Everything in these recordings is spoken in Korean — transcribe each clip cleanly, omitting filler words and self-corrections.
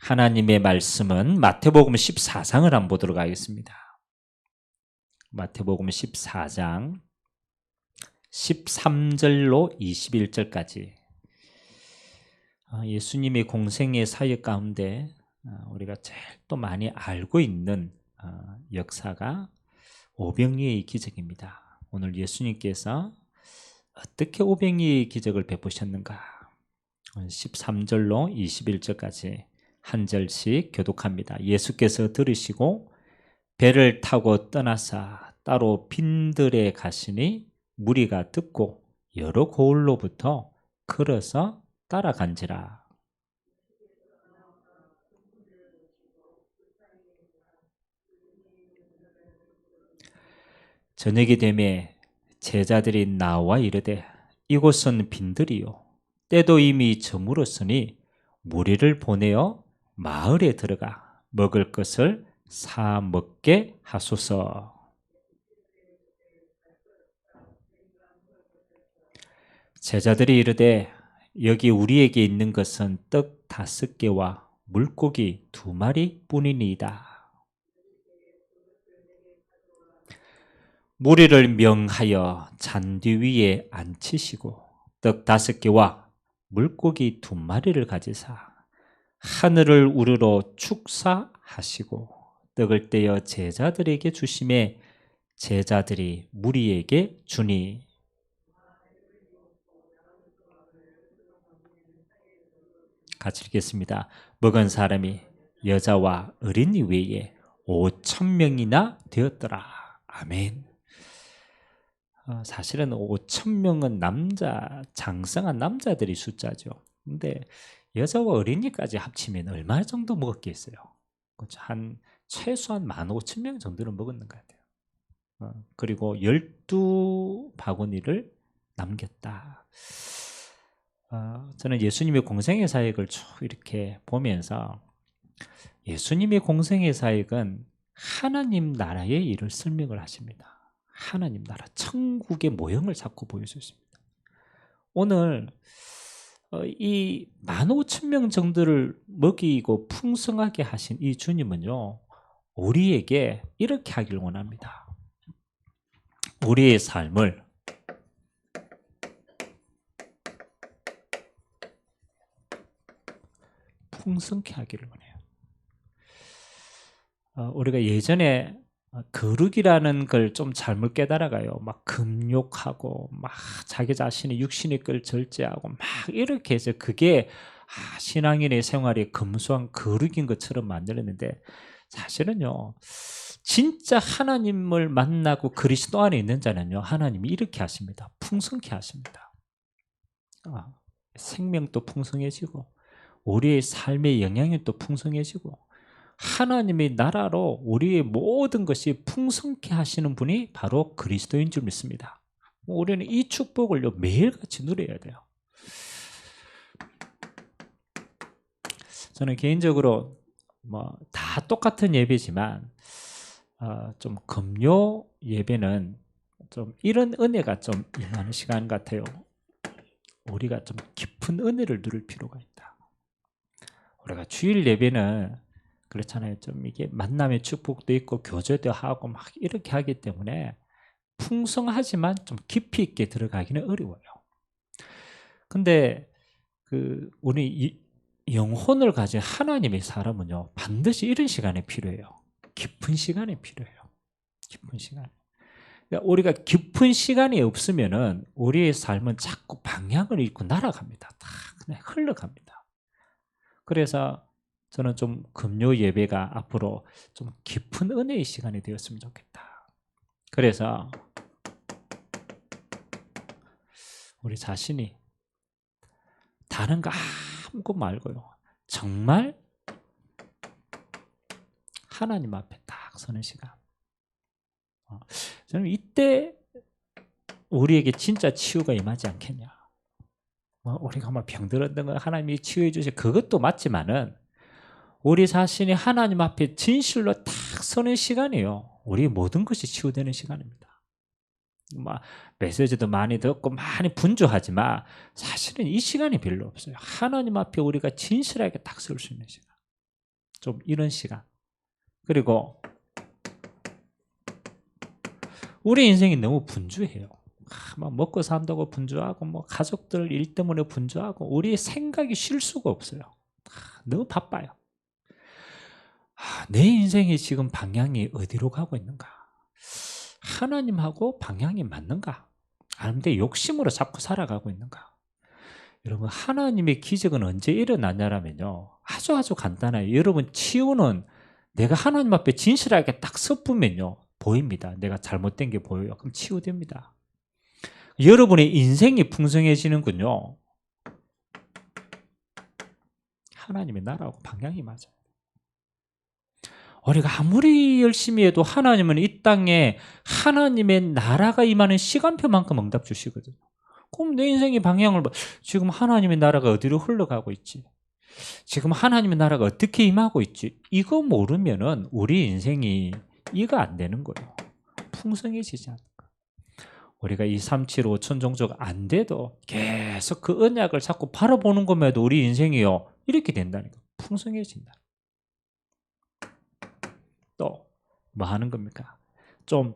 하나님의 말씀은 마태복음 14장을 한번 보도록 하겠습니다. 마태복음 14장 13절로 21절까지 예수님의 공생의 사역 가운데 우리가 제일 또 많이 알고 있는 역사가 오병이의 기적입니다. 오늘 예수님께서 어떻게 오병이의 기적을 베푸셨는가 13절로 21절까지 한 절씩 교독합니다. 예수께서 들으시고 배를 타고 떠나사 따로 빈들에 가시니 무리가 듣고 여러 고을로부터 걸어서 따라간지라. 저녁이 되매 제자들이 나와 이르되 이곳은 빈들이요 때도 이미 저물었으니 무리를 보내어 마을에 들어가 먹을 것을 사 먹게 하소서. 제자들이 이르되 여기 우리에게 있는 것은 떡 5개와 물고기 2마리 뿐이니이다. 무리를 명하여 잔디 위에 앉히시고 떡 5개와 물고기 2마리를 가지사 하늘을 우러러 축사하시고 떡을 떼어 제자들에게 주심에 제자들이 무리에게 주니 같이 읽겠습니다. 먹은 사람이 여자와 어린이 외에 5,000명이나 되었더라. 아멘. 사실은 5,000명은 장성한 남자들이 숫자죠. 근데 여자와 어린이까지 합치면 얼마 정도 먹었겠어요? 한 최소한 15,000명 정도는 먹었는 것 같아요. 그리고 12바구니를 남겼다. 저는 예수님의 공생의 사역을 쭉 이렇게 보면서 예수님의 공생의 사역은 하나님 나라의 일을 설명을 하십니다. 하나님 나라, 천국의 모형을 자꾸 보여주십니다. 오늘 이 15,000명 정도를 먹이고 풍성하게 하신 이 주님은요, 우리에게 이렇게 하길 원합니다. 우리의 삶을 풍성케 하기를 원해요. 우리가 예전에 거룩이라는 걸 좀 잘못 깨달아가요. 막 금욕하고 막 자기 자신의 육신의 걸 절제하고 막 이렇게 해서 그게 신앙인의 생활이 검소한 거룩인 것처럼 만들었는데 사실은요, 진짜 하나님을 만나고 그리스도 안에 있는 자는요, 하나님이 이렇게 하십니다. 풍성케 하십니다. 생명도 풍성해지고 우리의 삶의 영향이 또 풍성해지고 하나님의 나라로 우리의 모든 것이 풍성케 하시는 분이 바로 그리스도인 줄 믿습니다. 우리는 이 축복을 매일같이 누려야 돼요. 저는 개인적으로 다 똑같은 예배지만 좀 금요 예배는 좀 이런 은혜가 좀 임하는 시간 같아요. 우리가 좀 깊은 은혜를 누릴 필요가 있다. 우리가 주일 예배는 그렇잖아요. 좀 이게 만남의 축복도 있고 교제도 하고 막 이렇게 하기 때문에 풍성하지만 좀 깊이 있게 들어가기는 어려워요. 근데 우리 영혼을 가진 하나님의 사람은요, 반드시 이런 시간에 필요해요. 깊은 시간에 필요해요. 깊은 시간. 그러니까 우리가 깊은 시간이 없으면은 우리의 삶은 자꾸 방향을 잃고 날아갑니다. 다 그냥 흘러갑니다. 그래서 저는 좀 금요 예배가 앞으로 좀 깊은 은혜의 시간이 되었으면 좋겠다. 그래서 우리 자신이 다른 거 아무것도 말고요, 정말 하나님 앞에 딱 서는 시간. 저는 이때 우리에게 진짜 치유가 임하지 않겠냐. 우리가 막 병들었던 거 하나님이 치유해 주시, 그것도 맞지만은 우리 자신이 하나님 앞에 진실로 딱 서는 시간이에요. 우리 모든 것이 치유되는 시간입니다. 메시지도 많이 듣고 많이 분주하지만 사실은 이 시간이 별로 없어요. 하나님 앞에 우리가 진실하게 딱 설 수 있는 시간. 좀 이런 시간. 그리고 우리 인생이 너무 분주해요. 막 먹고 산다고 분주하고 뭐 가족들 일 때문에 분주하고 우리의 생각이 쉴 수가 없어요. 너무 바빠요. 내 인생이 지금 방향이 어디로 가고 있는가? 하나님하고 방향이 맞는가? 아니면 내 욕심으로 자꾸 살아가고 있는가? 여러분, 하나님의 기적은 언제 일어나냐면요, 아주 간단해요. 여러분, 치유는 내가 하나님 앞에 진실하게 딱 섰으면요 보입니다. 내가 잘못된 게 보여요. 그럼 치유됩니다. 여러분의 인생이 풍성해지는군요. 하나님의 나라하고 방향이 맞아요. 우리가 아무리 열심히 해도 하나님은 이 땅에 하나님의 나라가 임하는 시간표만큼 응답 주시거든요. 그럼 내 인생의 방향을 봐. 지금 하나님의 나라가 어디로 흘러가고 있지? 지금 하나님의 나라가 어떻게 임하고 있지? 이거 모르면은 우리 인생이 이해가 안 되는 거예요. 풍성해지지 않는 거예요. 우리가 이 375천 종족 안 돼도 계속 그 언약을 자꾸 바라보는 것만도 우리 인생이요 이렇게 된다는 거예요. 풍성해진다. 또 뭐 하는 겁니까? 좀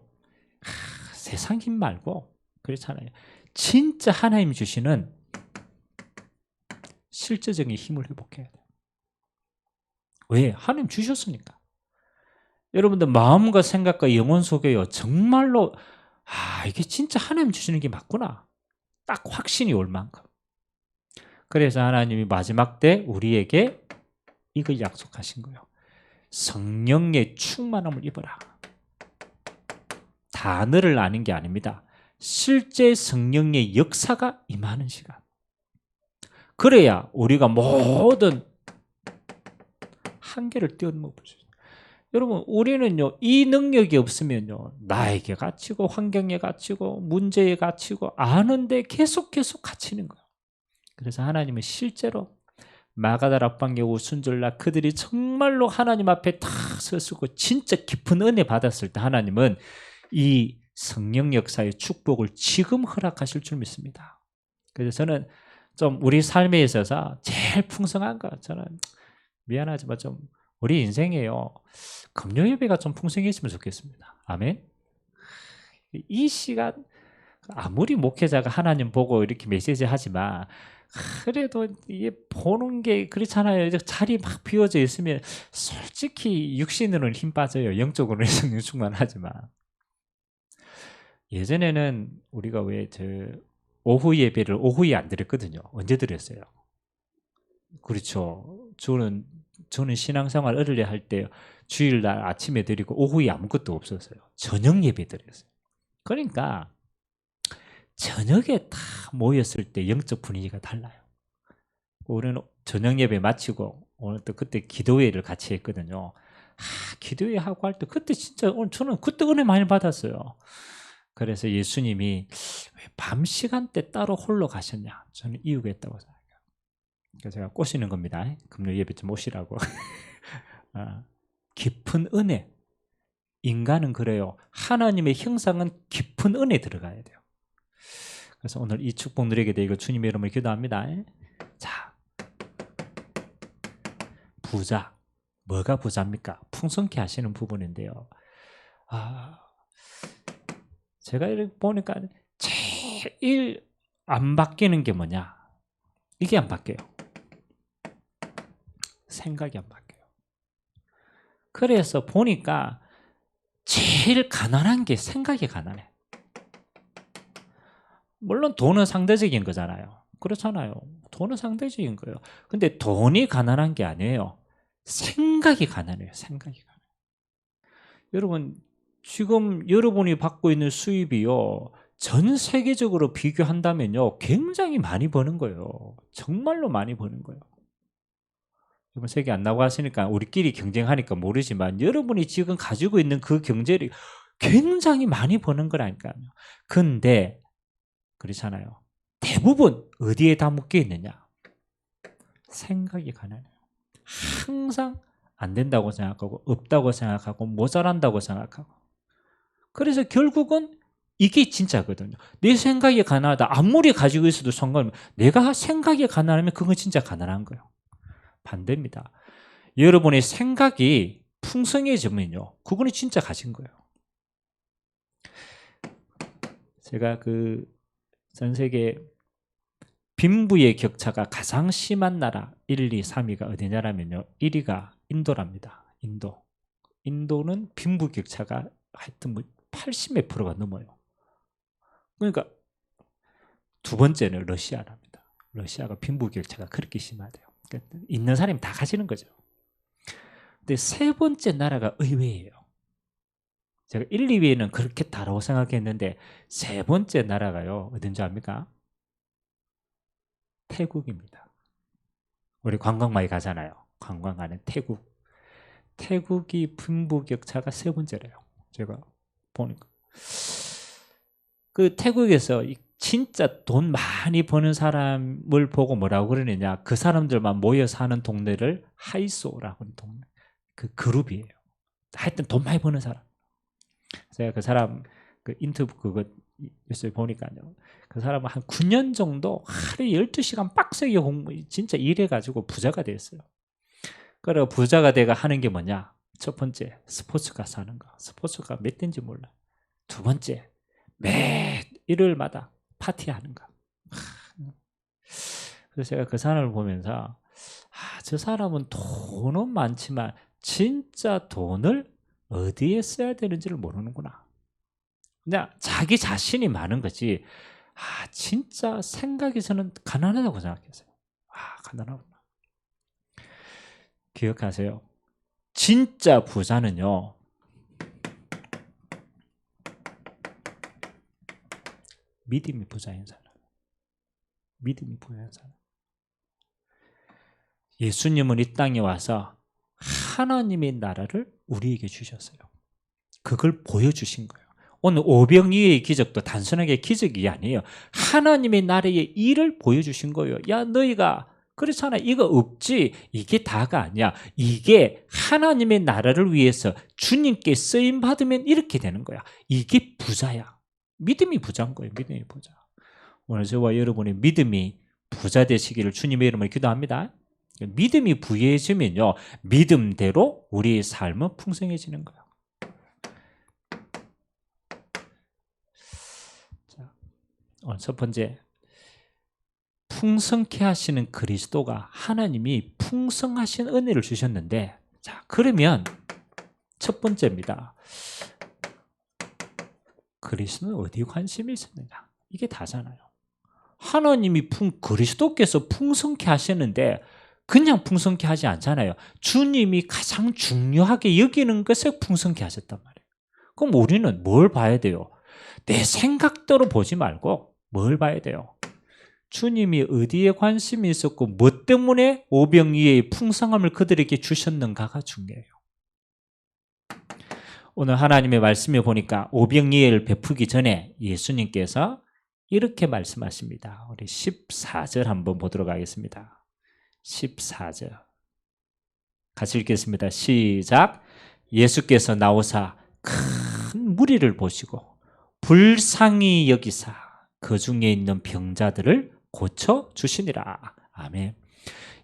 세상 힘 말고 그렇잖아요. 진짜 하나님 주시는 실제적인 힘을 회복해야 돼요. 왜? 하나님 주셨으니까. 여러분들 마음과 생각과 영혼 속에요 정말로 이게 진짜 하나님 주시는 게 맞구나 딱 확신이 올 만큼. 그래서 하나님이 마지막 때 우리에게 이걸 약속하신 거예요. 성령의 충만함을 입어라. 단어를 아는 게 아닙니다. 실제 성령의 역사가 임하는 시간. 그래야 우리가 모든 한계를 뛰어넘을 수 있어요. 여러분, 우리는요 이 능력이 없으면요 나에게 갇히고 환경에 갇히고 문제에 갇히고 아는데 계속 갇히는 거예요. 그래서 하나님은 실제로 마가다라 방개고 순절라 그들이 정말로 하나님 앞에 다 서서고 진짜 깊은 은혜 받았을 때 하나님은 이 성령 역사의 축복을 지금 허락하실 줄 믿습니다. 그래서 저는 좀 우리 삶에 있어서 제일 풍성한 거, 저는 미안하지만 좀 우리 인생에요 금요 예배가 좀 풍성했으면 좋겠습니다. 아멘. 이 시간 아무리 목회자가 하나님 보고 이렇게 메시지 하지만 그래도 이게 보는 게 그렇잖아요. 자리 막 비워져 있으면 솔직히 육신으로는 힘 빠져요. 영적으로는 성령 충만하지만. 예전에는 우리가 왜 오후 예배를 오후에 안 드렸거든요. 언제 드렸어요? 그렇죠. 저는 신앙생활 어릴 할 때 주일날 아침에 드리고 오후에 아무것도 없었어요. 저녁 예배 드렸어요. 그러니까 저녁에 다 모였을 때 영적 분위기가 달라요. 우리는 저녁 예배 마치고 오늘 또 그때 기도회를 같이 했거든요. 기도회 하고 할 때 그때 진짜 저는 그때 은혜 많이 받았어요. 그래서 예수님이 왜 밤 시간대 따로 홀로 가셨냐? 저는 이유가 있다고 생각해요. 그래서 제가 꼬시는 겁니다. 금요 예배 좀 오시라고. 깊은 은혜. 인간은 그래요. 하나님의 형상은 깊은 은혜 들어가야 돼요. 그래서 오늘 이 축복 누리게 되고 주님의 이름으로 기도합니다. 자, 부자. 뭐가 부자입니까? 풍성케 하시는 부분인데요. 제가 이렇게 보니까 제일 안 바뀌는 게 뭐냐? 이게 안 바뀌어요. 생각이 안 바뀌어요. 그래서 보니까 제일 가난한 게 생각이 가난해. 물론 돈은 상대적인 거잖아요. 그렇잖아요. 돈은 상대적인 거예요. 근데 돈이 가난한 게 아니에요. 생각이 가난해요. 생각이 가난해요. 여러분, 지금 여러분이 받고 있는 수입이요, 전 세계적으로 비교한다면요 굉장히 많이 버는 거예요. 정말로 많이 버는 거예요. 이번 세계 안 나고 하시니까 우리끼리 경쟁하니까 모르지만 여러분이 지금 가지고 있는 그 경제력이 굉장히 많이 버는 거라니까요. 근데 그렇잖아요. 대부분 어디에 다 묶여 있느냐? 생각이 가난해요. 항상 안 된다고 생각하고 없다고 생각하고 모자란다고 생각하고. 그래서 결국은 이게 진짜거든요. 내 생각이 가난하다. 아무리 가지고 있어도 상관없어요. 내가 생각이 가난하면 그건 진짜 가난한 거예요. 반대입니다. 여러분의 생각이 풍성해지면요, 그거는 진짜 가진 거예요. 제가 전 세계 빈부의 격차가 가장 심한 나라 1, 2, 3위가 어디냐라면요, 1위가 인도랍니다. 인도는 빈부 격차가 하여튼 80몇 프로가 넘어요. 그러니까 두 번째는 러시아랍니다. 러시아가 빈부 격차가 그렇게 심하대요. 그러니까 있는 사람이 다 가지는 거죠. 근데 세 번째 나라가 의외예요. 제가 1, 2위는 그렇게 다라고 생각했는데 세 번째 나라가요, 어딘지 압니까? 태국입니다. 우리 관광 많이 가잖아요. 관광 가는 태국. 태국이 빈부 격차가 세 번째래요. 제가 보니까. 태국에서 진짜 돈 많이 버는 사람을 보고 뭐라고 그러느냐, 그 사람들만 모여 사는 동네를 하이소라고 하는 동네, 그 그룹이에요. 하여튼 돈 많이 버는 사람. 제가 그 사람 인터뷰 그거 뉴스에 보니까요, 그 사람은 한 9년 정도 하루에 12시간 빡세게 진짜 일해가지고 부자가 됐어요. 그리고 부자가 돼가 하는 게 뭐냐? 첫 번째, 스포츠카 사는 거. 스포츠카 몇 대인지 몰라. 두 번째, 매 일요일마다 파티하는 거. 그래서 제가 그 사람을 보면서 저 사람은 돈은 많지만 진짜 돈을 어디에 써야 되는지를 모르는구나. 그냥 자기 자신이 많은 거지. 진짜 생각이 저는 가난하다고 생각했어요. 가난하구나. 기억하세요. 진짜 부자는요, 믿음이 부자인 사람. 믿음이 부자인 사람. 예수님은 이 땅에 와서 하나님의 나라를 우리에게 주셨어요. 그걸 보여주신 거예요. 오늘 오병이의 기적도 단순하게 기적이 아니에요. 하나님의 나라의 일을 보여주신 거예요. 야, 너희가 그렇잖아, 이거 없지, 이게 다가 아니야. 이게 하나님의 나라를 위해서 주님께 쓰임 받으면 이렇게 되는 거야. 이게 부자야. 믿음이 부자인 거예요. 믿음이 부자. 오늘 저와 여러분의 믿음이 부자 되시기를 주님의 이름으로 기도합니다. 믿음이 부유해지면요, 믿음대로 우리의 삶은 풍성해지는 거예요. 자, 오늘 첫 번째, 풍성케 하시는 그리스도가, 하나님이 풍성하신 은혜를 주셨는데, 자, 그러면 첫 번째입니다. 그리스도는 어디에 관심이 있었느냐? 이게 다잖아요. 하나님이 그리스도께서 풍성케 하셨는데 그냥 풍성케 하지 않잖아요. 주님이 가장 중요하게 여기는 것을 풍성케 하셨단 말이에요. 그럼 우리는 뭘 봐야 돼요? 내 생각대로 보지 말고 뭘 봐야 돼요? 주님이 어디에 관심이 있었고 뭐 때문에 오병이의 풍성함을 그들에게 주셨는가가 중요해요. 오늘 하나님의 말씀에 보니까 오병이를 베푸기 전에 예수님께서 이렇게 말씀하십니다. 우리 14절 한번 보도록 하겠습니다. 14절 같이 읽겠습니다. 시작. 예수께서 나오사 큰 무리를 보시고 불쌍히 여기사 그 중에 있는 병자들을 고쳐주시니라. 아멘.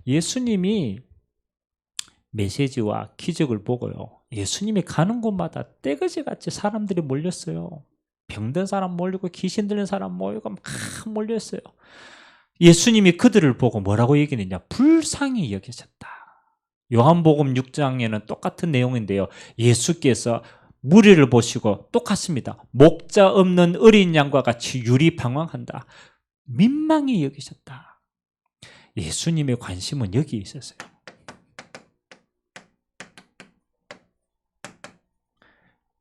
예수님이 메시지와 기적을 보고요, 예수님이 가는 곳마다 떼거지같이 사람들이 몰렸어요. 병든 사람 몰리고 귀신 들린 사람 모이고 막 몰렸어요. 예수님이 그들을 보고 뭐라고 얘기했느냐? 불쌍히 여기셨다. 요한복음 6장에는 똑같은 내용인데요, 예수께서 무리를 보시고 똑같습니다. 목자 없는 어린 양과 같이 유리방황한다. 민망히 여기셨다. 예수님의 관심은 여기에 있었어요.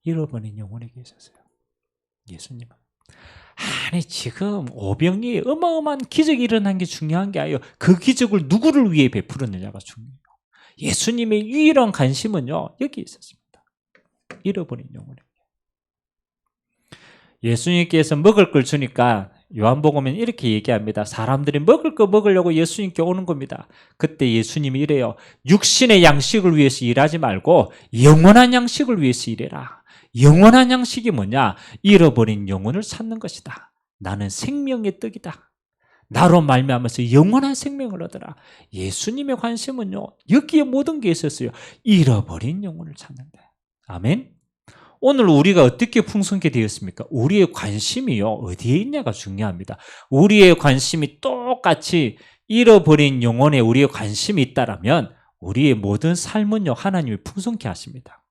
잃어버린 영혼에게 있었어요. 예수님은. 아니, 지금 오병이에 어마어마한 기적이 일어난 게 중요한 게 아니에요. 그 기적을 누구를 위해 베풀었느냐가 중요해요. 예수님의 유일한 관심은요, 여기 있었습니다. 잃어버린 영혼에게. 예수님께서 먹을 걸 주니까 요한복음은 이렇게 얘기합니다. 사람들이 먹을 거 먹으려고 예수님께 오는 겁니다. 그때 예수님이 이래요. 육신의 양식을 위해서 일하지 말고 영원한 양식을 위해서 일해라. 영원한 양식이 뭐냐? 잃어버린 영혼을 찾는 것이다. 나는 생명의 떡이다. 나로 말미암아서 영원한 생명을 얻어라. 예수님의 관심은요, 여기에 모든 게 있었어요. 잃어버린 영혼을 찾는다. 아멘. 오늘 우리가 어떻게 풍성케 되었습니까? 우리의 관심이요, 어디에 있냐가 중요합니다. 우리의 관심이 똑같이 잃어버린 영혼에 우리의 관심이 있다라면 우리의 모든 삶은요, 하나님이 풍성케 하십니다.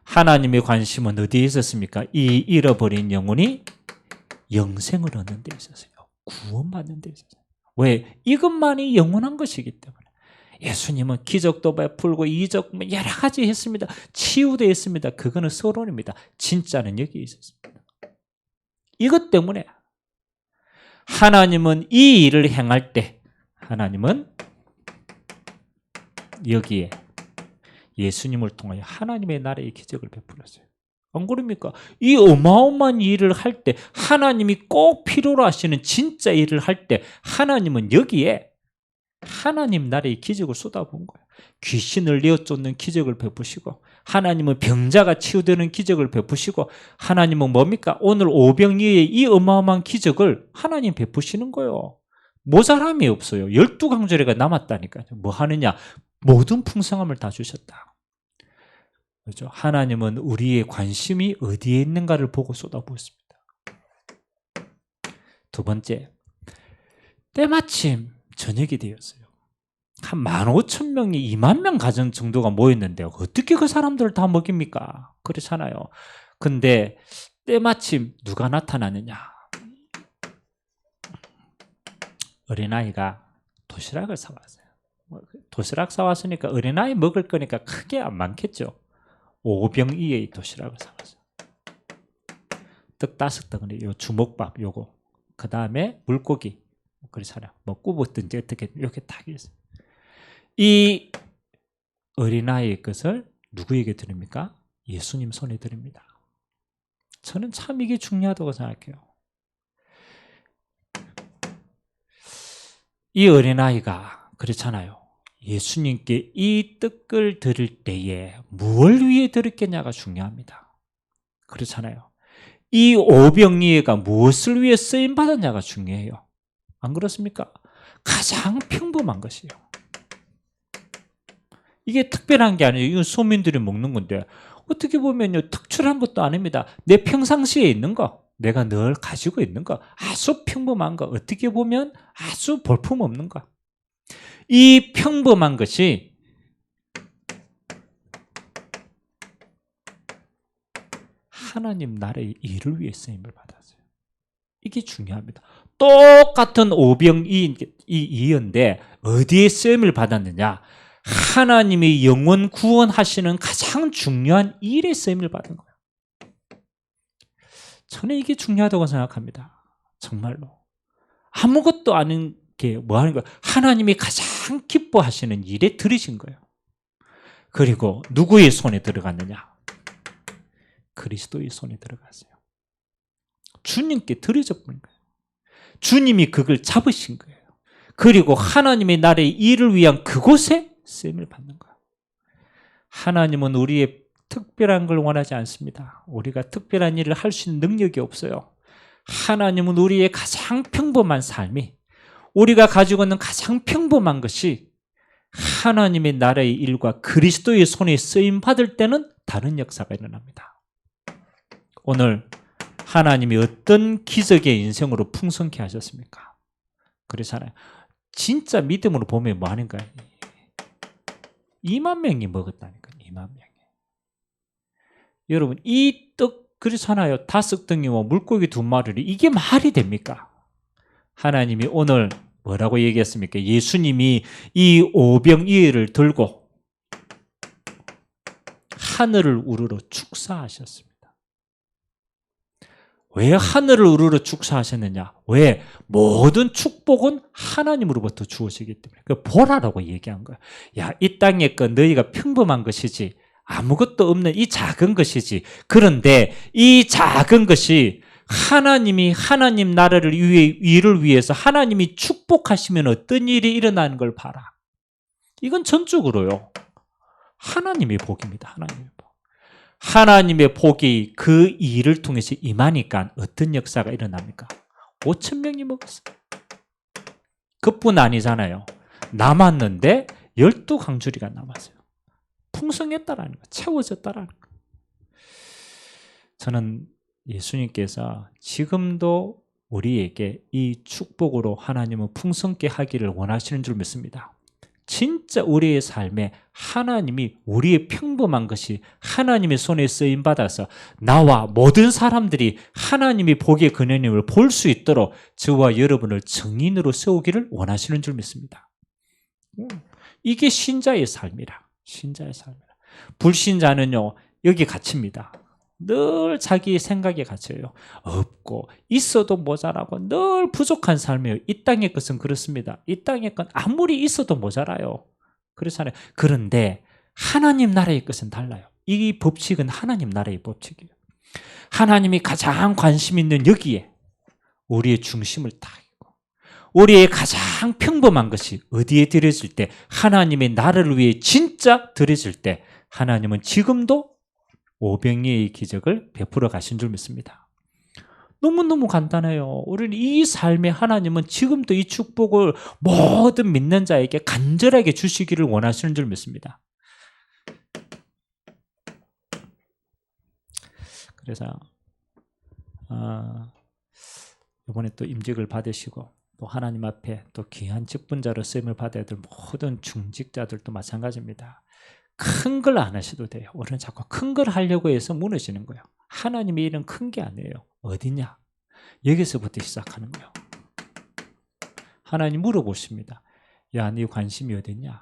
하나님의 관심은 어디에 있었습니까? 이 잃어버린 영혼이 영생을 얻는 데 있었어요. 구원받는 데 있었어요. 왜? 이것만이 영원한 것이기 때문에. 예수님은 기적도 베풀고 이적 여러 가지 했습니다. 치유도 했습니다. 그거는 서론입니다. 진짜는 여기 있었습니다. 이것 때문에 하나님은 이 일을 행할 때 하나님은 여기에 예수님을 통하여 하나님의 나라의 기적을 베풀었어요. 안 그럽니까? 이 어마어마한 일을 할 때 하나님이 꼭 필요로 하시는 진짜 일을 할 때 하나님은 여기에 하나님 나라의 기적을 쏟아부은 거예요. 귀신을 내어쫓는 기적을 베푸시고, 하나님은 병자가 치유되는 기적을 베푸시고, 하나님은 뭡니까? 오늘 오병이의 이 어마어마한 기적을 하나님 베푸시는 거예요. 모자람이 없어요. 12강조례가 남았다니까요. 뭐 하느냐? 모든 풍성함을 다 주셨다. 그렇죠? 하나님은 우리의 관심이 어디에 있는가를 보고 쏟아부었습니다. 두 번째, 때마침 저녁이 되었어요. 한 15,000명이 20,000명 가정 정도가 모였는데 어떻게 그 사람들을 다 먹입니까? 그렇잖아요. 근데 때마침 누가 나타나느냐? 어린아이가 도시락을 사왔어요. 도시락 사왔으니까 어린아이 먹을 거니까 크게 안 많겠죠. 5병2의 도시락을 사왔어요. 떡 5덩어리, 요 주먹밥 요거, 그 다음에 물고기, 그렇잖아요. 뭐 굽었든지 어떻게 이렇게 딱 있어요. 이 어린아이의 것을 누구에게 드립니까? 예수님 손에 드립니다. 저는 참 이게 중요하다고 생각해요. 이 어린아이가 그렇잖아요. 예수님께 이 떡을 드릴 때에 무엇을 위해 드렸겠냐가 중요합니다. 그렇잖아요. 이 오병이어가 무엇을 위해 쓰임받았냐가 중요해요. 안 그렇습니까? 가장 평범한 것이에요. 이게 특별한 게 아니에요. 이건 소민들이 먹는 건데 어떻게 보면요, 특출한 것도 아닙니다. 내 평상시에 있는 거, 내가 늘 가지고 있는 거, 아주 평범한 거, 어떻게 보면 아주 볼품없는 거. 이 평범한 것이 하나님 나라의 일을 위해 쓰임을 받았어요. 이게 중요합니다. 똑같은 오병이인데 어디에 쓰임을 받았느냐? 하나님의 영혼 구원하시는 가장 중요한 일에 쓰임을 받은 거예요. 저는 이게 중요하다고 생각합니다. 정말로. 아무것도 아닌 게 뭐 하는 거예요? 하나님이 가장 기뻐하시는 일에 들으신 거예요. 그리고 누구의 손에 들어갔느냐? 그리스도의 손에 들어갔어요. 주님께 드려져 버린 거예요. 주님이 그걸 잡으신 거예요. 그리고 하나님의 나라의 일을 위한 그곳에 쓰임을 받는 거예요. 하나님은 우리의 특별한 걸 원하지 않습니다. 우리가 특별한 일을 할 수 있는 능력이 없어요. 하나님은 우리의 가장 평범한 삶이, 우리가 가지고 있는 가장 평범한 것이 하나님의 나라의 일과 그리스도의 손에 쓰임 받을 때는 다른 역사가 일어납니다. 오늘 하나님이 어떤 기적의 인생으로 풍성케 하셨습니까? 그렇잖아요. 진짜 믿음으로 보면 뭐 하는 거예요? 20,000명이 먹었다니까요. 20,000명이. 여러분, 이 떡 그렇잖아요. 5덩이와 물고기 2마리를, 이게 말이 됩니까? 하나님이 오늘 뭐라고 얘기했습니까? 예수님이 이 오병이어를 들고 하늘을 우러러 축사하셨습니다. 왜 하늘을 우러러 축사하셨느냐? 왜? 모든 축복은 하나님으로부터 주어지기 때문에. 그 보라라고 얘기한 거야. 야, 이 땅의 것 너희가 평범한 것이지, 아무것도 없는 이 작은 것이지. 그런데 이 작은 것이 하나님이 하나님 나라를 위를 위해서 하나님이 축복하시면 어떤 일이 일어나는 걸 봐라. 이건 전적으로요, 하나님의 복입니다. 하나님의 복. 하나님의 복이 그 일을 통해서 임하니까 어떤 역사가 일어납니까? 5,000명이 먹었어요. 그뿐 아니잖아요. 남았는데 12강주리가 남았어요. 풍성했다라는 거, 채워졌다라는 거. 저는 예수님께서 지금도 우리에게 이 축복으로 하나님은 풍성케 하기를 원하시는 줄 믿습니다. 진짜 우리의 삶에 하나님이 우리의 평범한 것이 하나님의 손에 쓰임 받아서 나와 모든 사람들이 하나님이 복의 근원임을 볼 수 있도록 저와 여러분을 증인으로 세우기를 원하시는 줄 믿습니다. 이게 신자의 삶이라. 신자의 삶이라. 불신자는요, 여기 갇힙니다. 늘 자기 생각에 갇혀요. 없고 있어도 모자라고 늘 부족한 삶이에요. 이 땅의 것은 그렇습니다. 이 땅의 건 아무리 있어도 모자라요. 그렇잖아요. 그런데 하나님 나라의 것은 달라요. 이 법칙은 하나님 나라의 법칙이에요. 하나님이 가장 관심 있는 여기에 우리의 중심을 다하고 우리의 가장 평범한 것이 어디에 드려질 때, 하나님의 나라를 위해 진짜 드려질 때 하나님은 지금도 오병이의 기적을 베풀어 가신 줄 믿습니다. 너무너무 간단해요. 우리는 이 삶의 하나님은 지금도 이 축복을 모든 믿는 자에게 간절하게 주시기를 원하시는 줄 믿습니다. 그래서 이번에 또 임직을 받으시고 또 하나님 앞에 또 귀한 직분자로 쓰임을 받아야 될 모든 중직자들도 마찬가지입니다. 큰 걸 안 하셔도 돼요. 우리는 자꾸 큰 걸 하려고 해서 무너지는 거예요. 하나님의 일은 큰 게 아니에요. 어디냐? 여기서부터 시작하는 거예요. 하나님 물어보십니다. 야, 네 관심이 어디냐?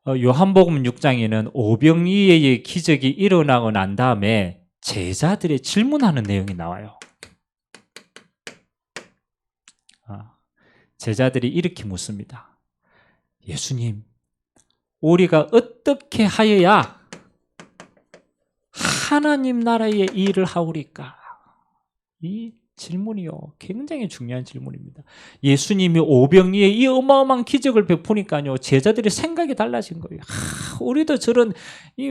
요한복음 6장에는 오병이의 기적이 일어나고 난 다음에 제자들의 질문하는 내용이 나와요. 제자들이 이렇게 묻습니다. 예수님, 우리가 어떻게 하여야 하나님 나라의 일을 하오리까? 이 질문이요, 굉장히 중요한 질문입니다. 예수님이 오병이의 이 어마어마한 기적을 베푸니까요, 제자들의 생각이 달라진 거예요. 우리도 저런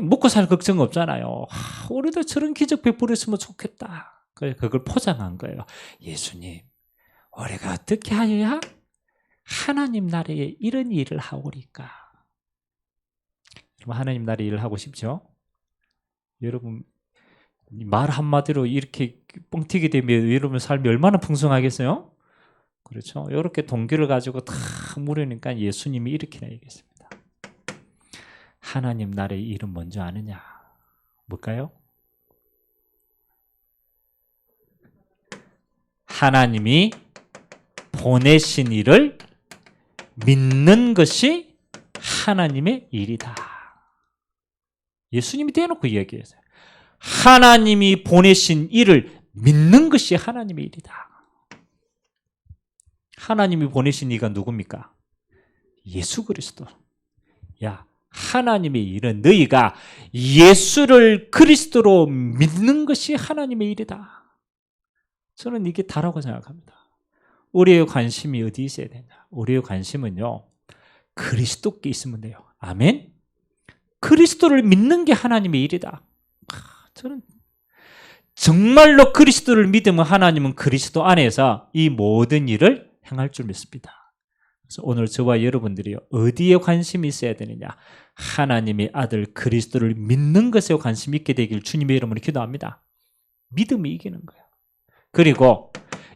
먹고 살 걱정 없잖아요. 우리도 저런 기적 베풀었으면 좋겠다. 그걸 포장한 거예요. 예수님, 우리가 어떻게 하여야 하나님 나라의 이런 일을 하오리까? 하나님 나라의 일을 하고 싶죠? 여러분, 말 한마디로 이렇게 뻥튀기 되면 여러분 삶이 얼마나 풍성하겠어요? 그렇죠? 이렇게 동기를 가지고 다 물으니까 예수님이 이렇게 얘기했습니다. 하나님 나라의 일은 뭔지 아느냐? 뭘까요? 하나님이 보내신 일을 믿는 것이 하나님의 일이다. 예수님이 대놓고 이야기했어요. 하나님이 보내신 일을 믿는 것이 하나님의 일이다. 하나님이 보내신 이가 누굽니까? 예수 그리스도. 야, 하나님의 일은 너희가 예수를 그리스도로 믿는 것이 하나님의 일이다. 저는 이게 다라고 생각합니다. 우리의 관심이 어디 있어야 되냐? 우리의 관심은요, 그리스도께 있으면 돼요. 아멘? 그리스도를 믿는 게 하나님의 일이다. 저는 정말로 그리스도를 믿으면 하나님은 그리스도 안에서 이 모든 일을 행할 줄 믿습니다. 그래서 오늘 저와 여러분들이 어디에 관심이 있어야 되느냐? 하나님의 아들 그리스도를 믿는 것에 관심이 있게 되길 주님의 이름으로 기도합니다. 믿음이 이기는 거예요. 그리고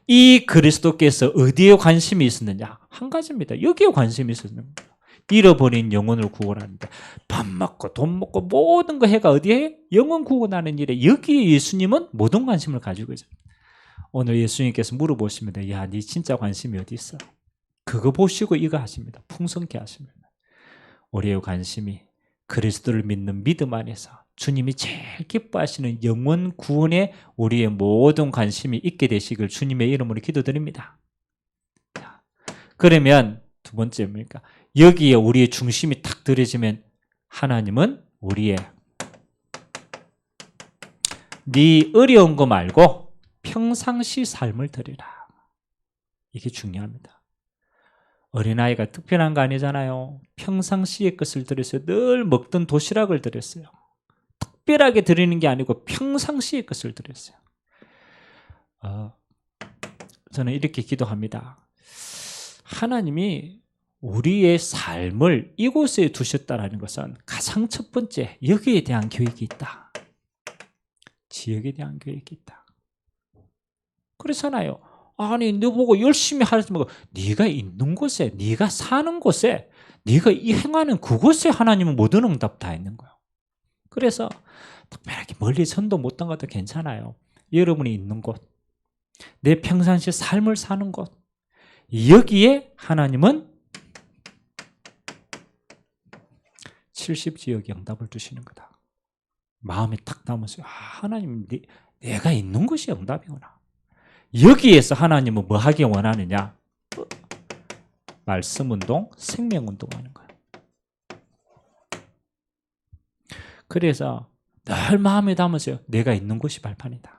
이 그리스도께서 어디에 관심이 있었느냐? 한 가지입니다. 여기에 관심이 있었는 거예요. 잃어버린 영혼을 구원하는데, 밥 먹고 돈 먹고 모든 거 해가 어디에? 영혼 구원하는 일에 여기에 예수님은 모든 관심을 가지고 있어요. 오늘 예수님께서 물어보십니다. 야, 네 진짜 관심이 어디 있어? 그거 보시고 이거 하십니다. 풍성케 하십니다. 우리의 관심이 그리스도를 믿는 믿음 안에서 주님이 제일 기뻐하시는 영혼 구원에 우리의 모든 관심이 있게 되시길 주님의 이름으로 기도드립니다. 자, 그러면 두 번째 뭡니까? 여기에 우리의 중심이 탁 들어지면 하나님은 우리의 네 어려운 거 말고 평상시 삶을 드리라. 이게 중요합니다. 어린아이가 특별한 거 아니잖아요. 평상시의 것을 드렸어요. 늘 먹던 도시락을 드렸어요. 특별하게 드리는 게 아니고 평상시의 것을 드렸어요. 저는 이렇게 기도합니다. 하나님이 우리의 삶을 이곳에 두셨다는 것은 가장 첫 번째 여기에 대한 계획이 있다. 지역에 대한 계획이 있다. 그렇잖아요. 아니 너 보고 열심히 하지 말고 네가 있는 곳에, 네가 사는 곳에, 네가 이 행하는 그곳에 하나님은 모든 응답 다 있는 거예요. 그래서 특별하게 멀리 전도 못 간 것도 괜찮아요. 여러분이 있는 곳, 내 평상시 삶을 사는 곳, 여기에 하나님은 70지역의 응답을 주시는 거다. 마음에 딱 담으세요. 하나님, 내가 있는 곳이 응답이구나. 여기에서 하나님은 뭐 하기 원하느냐? 말씀운동, 생명운동하는 거예요. 그래서 늘 마음에 담으세요. 내가 있는 곳이 발판이다.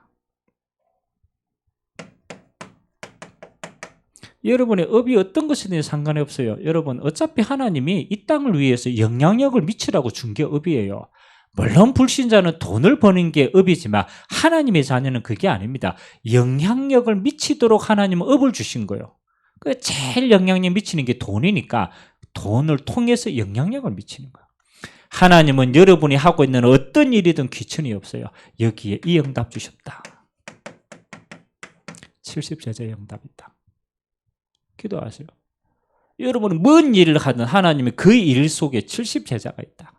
여러분의 업이 어떤 것이든 상관이 없어요. 여러분 어차피 하나님이 이 땅을 위해서 영향력을 미치라고 준 게 업이에요. 물론 불신자는 돈을 버는 게 업이지만 하나님의 자녀는 그게 아닙니다. 영향력을 미치도록 하나님은 업을 주신 거예요. 제일 영향력 미치는 게 돈이니까 돈을 통해서 영향력을 미치는 거예요. 하나님은 여러분이 하고 있는 어떤 일이든 귀천이 없어요. 여기에 이 응답 주셨다. 70제자의 응답이 있다. 기도하세요. 여러분은 뭔 일을 하든 하나님이 그 일 속에 70제자가 있다.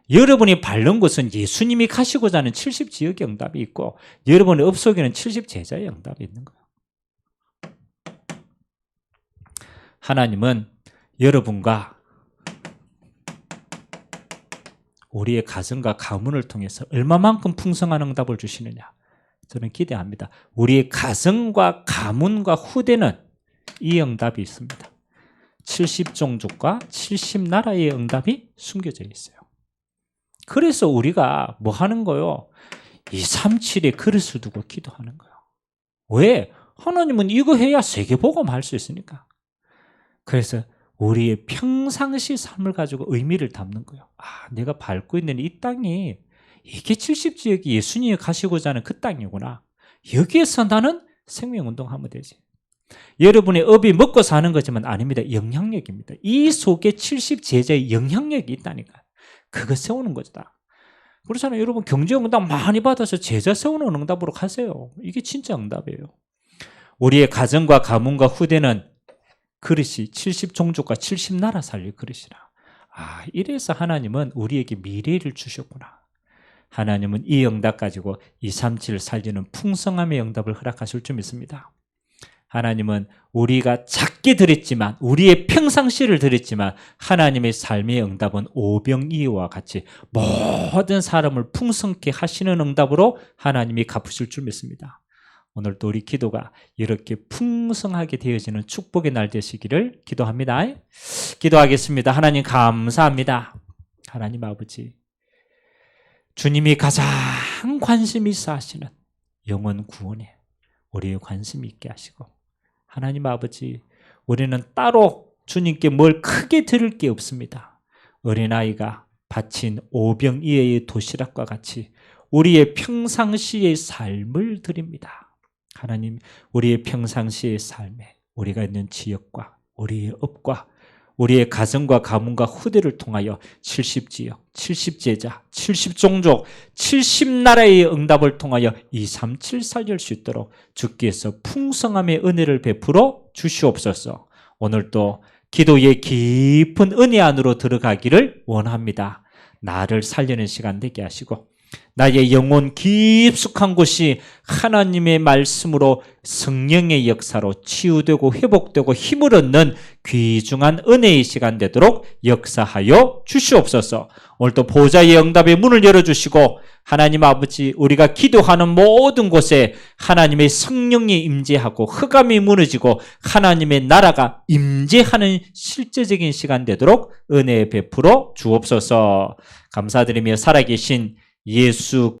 여러분이 밟는 곳은 예수님이 가시고자 하는 70지역의 응답이 있고 여러분의 업 속에는 70제자의 응답이 있는 거예요. 하나님은 여러분과 우리의 가정과 가문을 통해서 얼마만큼 풍성한 응답을 주시느냐 저는 기대합니다. 우리의 가정과 가문과 후대는 이 응답이 있습니다. 70종족과 70나라의 응답이 숨겨져 있어요. 그래서 우리가 뭐 하는 거요? 237의 그릇을 두고 기도하는 거예요. 왜? 하나님은 이거 해야 세계복음 할 수 있으니까. 그래서 우리의 평상시 삶을 가지고 의미를 담는 거예요. 내가 밟고 있는 이 땅이 이게 70지역이 예수님이 가시고자 하는 그 땅이구나. 여기에서 나는 생명운동하면 되지. 여러분의 업이 먹고 사는 거지만 아닙니다. 영향력입니다. 이 속에 70제자의 영향력이 있다니까. 그거 세우는 거다. 그렇잖아요. 여러분 경제응답 많이 받아서 제자 세우는 응답으로 가세요. 이게 진짜 응답이에요. 우리의 가정과 가문과 후대는 그릇이 70종족과 70나라 살릴 그릇이라. 이래서 하나님은 우리에게 미래를 주셨구나. 하나님은 이 응답 가지고 237 살리는 풍성함의 응답을 허락하실 줄 믿습니다. 하나님은 우리가 작게 드렸지만 우리의 평상시를 드렸지만 하나님의 삶의 응답은 오병이어와 같이 모든 사람을 풍성케 하시는 응답으로 하나님이 갚으실 줄 믿습니다. 오늘도 우리 기도가 이렇게 풍성하게 되어지는 축복의 날 되시기를 기도합니다. 기도하겠습니다. 하나님 감사합니다. 하나님 아버지, 주님이 가장 관심 있어 하시는 영혼 구원에 우리의 관심이 있게 하시고, 하나님 아버지, 우리는 따로 주님께 뭘 크게 드릴 게 없습니다. 어린아이가 바친 오병이어의 도시락과 같이 우리의 평상시의 삶을 드립니다. 하나님, 우리의 평상시의 삶에 우리가 있는 지역과 우리의 업과 우리의 가정과 가문과 후대를 통하여 70지역, 70제자, 70종족, 70나라의 응답을 통하여 237 살릴 수 있도록 주께서 풍성함의 은혜를 베풀어 주시옵소서. 오늘도 기도의 깊은 은혜 안으로 들어가기를 원합니다. 나를 살리는 시간 되게 하시고 나의 영혼 깊숙한 곳이 하나님의 말씀으로 성령의 역사로 치유되고 회복되고 힘을 얻는 귀중한 은혜의 시간 되도록 역사하여 주시옵소서. 오늘도 보좌의 응답의 문을 열어주시고 하나님 아버지, 우리가 기도하는 모든 곳에 하나님의 성령이 임재하고 흑암이 무너지고 하나님의 나라가 임재하는 실제적인 시간 되도록 은혜 베풀어 주옵소서. 감사드리며 살아계신 예수